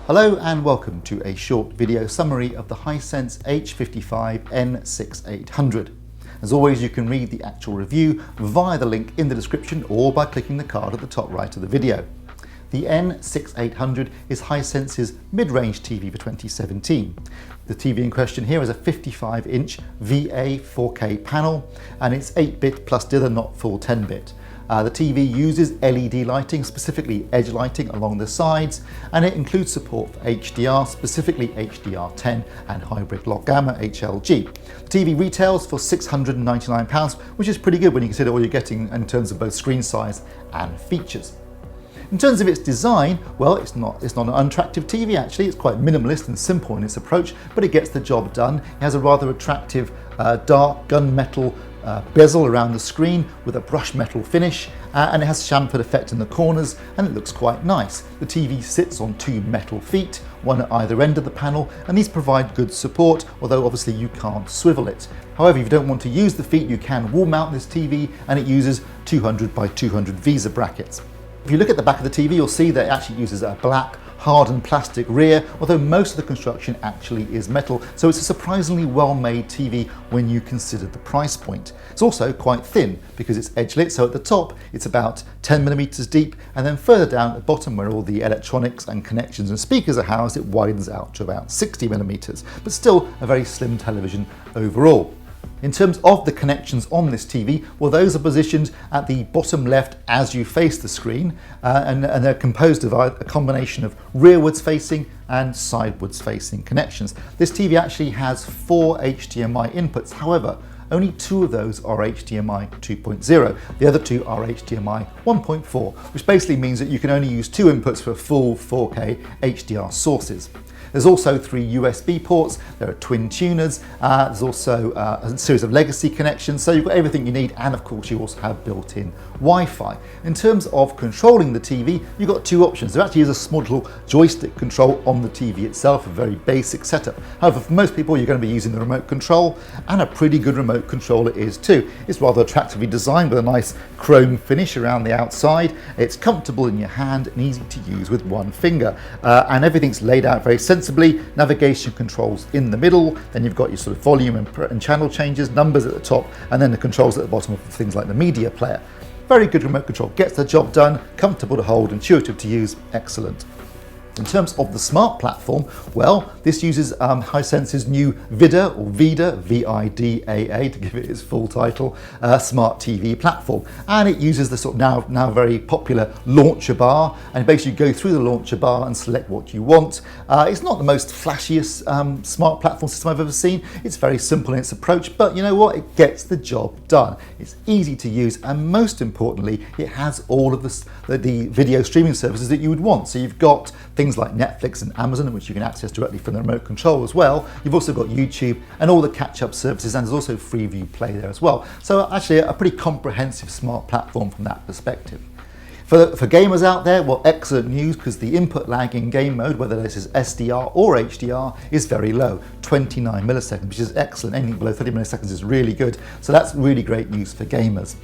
Hello and welcome to a short video summary of the Hisense H55 N6800. As always, you can read the actual review via the link in the description or by clicking the card at the top right of the video. The N6800 is Hisense's mid-range TV for 2017. The TV in question here is a 55-inch VA 4K panel and it's 8-bit plus dither, not full 10-bit. The TV uses LED lighting, specifically edge lighting along the sides, and it includes support for HDR, specifically HDR10 and hybrid lock gamma HLG. The TV retails for £699, which is pretty good when you consider what you're getting in terms of both screen size and features. In terms of its design, well, it's not an unattractive TV actually. It's quite minimalist and simple in its approach, but it gets the job done. It has a rather attractive dark gunmetal bezel around the screen with a brushed metal finish, and it has chamfered effect in the corners, and it looks quite nice. The TV sits on two metal feet, one at either end of the panel, and these provide good support, although obviously you can't swivel it. However, if you don't want to use the feet, you can wall mount this TV, and it uses 200 by 200 Visa brackets. If you look at the back of the TV, you'll see that it actually uses a black hardened plastic rear, although most of the construction actually is metal, so it's a surprisingly well-made TV when you consider the price point. It's also quite thin because it's edge lit, so at the top it's about 10mm deep, and then further down at the bottom where all the electronics and connections and speakers are housed, it widens out to about 60mm, but still a very slim television overall. In terms of the connections on this TV, well, those are positioned at the bottom left as you face the screen, and they're composed of a combination of rearwards facing and sidewards facing connections. This TV actually has 4 HDMI inputs, however, only 2 of those are HDMI 2.0. The other 2 are HDMI 1.4, which basically means that you can only use 2 inputs for full 4K HDR sources. There's also 3 USB ports, there are twin tuners, there's also a series of legacy connections, so you've got everything you need, and of course you also have built-in Wi-Fi. In terms of controlling the TV, you've got 2 options. There actually is a small little joystick control on the TV itself, a very basic setup. However, for most people you're going to be using the remote control, and a pretty good remote control it is too. It's rather attractively designed with a nice chrome finish around the outside. It's comfortable in your hand and easy to use with one finger, and everything's laid out very sensibly. Navigation controls in the middle, then you've got your sort of volume and channel changes, numbers at the top, and then the controls at the bottom of things like the media player. Very good remote control, gets the job done, comfortable to hold, intuitive to use, excellent. In terms of the smart platform, well, this uses Hisense's new VIDA, or VIDA, V-I-D-A-A, to give it its full title, smart TV platform. And it uses the sort of now very popular launcher bar, and basically go through the launcher bar and select what you want. It's not the most flashiest smart platform system I've ever seen. It's very simple in its approach, but you know what? It gets the job done. It's easy to use, and most importantly, it has all of the video streaming services that you would want. So you've got things like Netflix and Amazon, which you can access directly from the remote control as well. You've also got YouTube and all the catch-up services, and there's also Freeview Play there as well. So actually a pretty comprehensive smart platform from that perspective. For gamers out there, well, excellent news, because the input lag in game mode, whether this is SDR or HDR, is very low, 29 milliseconds, which is excellent. Anything below 30 milliseconds is really good. So that's really great news for gamers.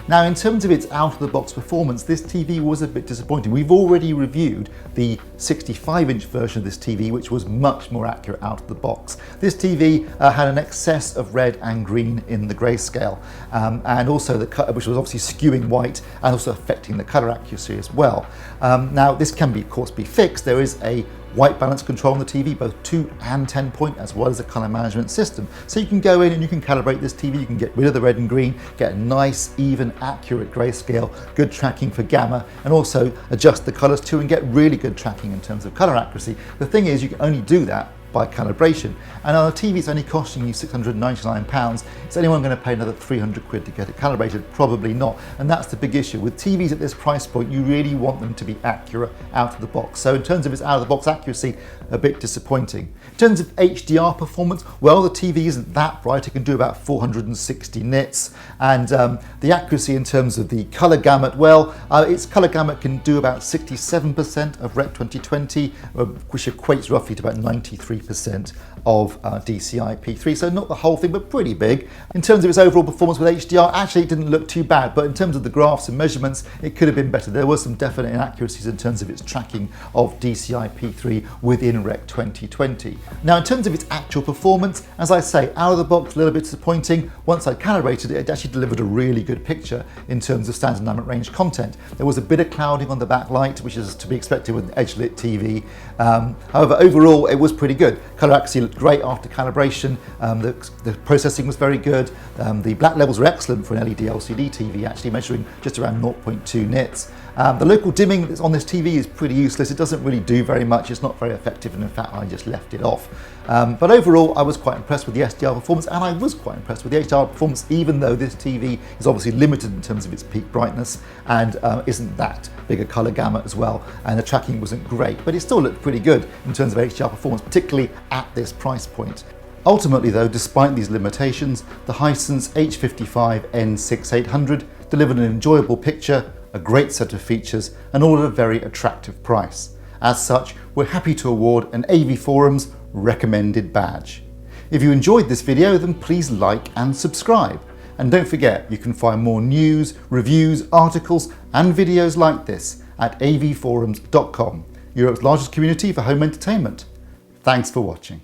Now, in terms of its out-of-the-box performance, this TV was a bit disappointing. We've already reviewed the 65-inch version of this TV, which was much more accurate out of the box. This TV had an excess of red and green in the grayscale, and also which was obviously skewing white and also affecting the color accuracy as well. Now, this can of course be fixed. There is a white balance control on the TV, both 2 and 10 point, as well as a color management system. So you can go in and you can calibrate this TV, you can get rid of the red and green, get a nice, even, accurate grayscale, good tracking for gamma, and also adjust the colors too and get really good tracking in terms of color accuracy. The thing is, you can only do that by calibration, and on a TV it's only costing you £699. Is anyone going to pay another 300 quid to get it calibrated? Probably not, and that's the big issue. With TVs at this price point, you really want them to be accurate out of the box. So in terms of its out of the box accuracy, a bit disappointing. In terms of HDR performance, well, the TV isn't that bright. It can do about 460 nits, and the accuracy in terms of the color gamut, well, its color gamut can do about 67% of Rec 2020, which equates roughly to about 93 83% of DCI-P3, so not the whole thing, but pretty big. In terms of its overall performance with HDR, actually it didn't look too bad, but in terms of the graphs and measurements, it could have been better. There were some definite inaccuracies in terms of its tracking of DCI-P3 within Rec 2020. Now, in terms of its actual performance, as I say, out of the box, a little bit disappointing. Once I calibrated it, it actually delivered a really good picture in terms of standard dynamic range content. There was a bit of clouding on the backlight, which is to be expected with an HDR TV. However, overall, it was pretty good. Color accuracy looked great after calibration. The processing was very good. The black levels were excellent for an LED LCD TV, actually measuring just around 0.2 nits. The local dimming that's on this TV is pretty useless. It doesn't really do very much. It's not very effective, and in fact, I just left it off. But overall, I was quite impressed with the SDR performance, and I was quite impressed with the HDR performance, even though this TV is obviously limited in terms of its peak brightness and isn't that big a color gamut as well, and the tracking wasn't great, but it still looked pretty good in terms of HDR performance, particularly at this price point. Ultimately though, despite these limitations, the Hisense H55 N6800 delivered an enjoyable picture, a great set of features, and all at a very attractive price. As such, we're happy to award an AV Forums recommended badge. If you enjoyed this video, then please like and subscribe. And don't forget, you can find more news, reviews, articles, and videos like this at avforums.com, Europe's largest community for home entertainment. Thanks for watching.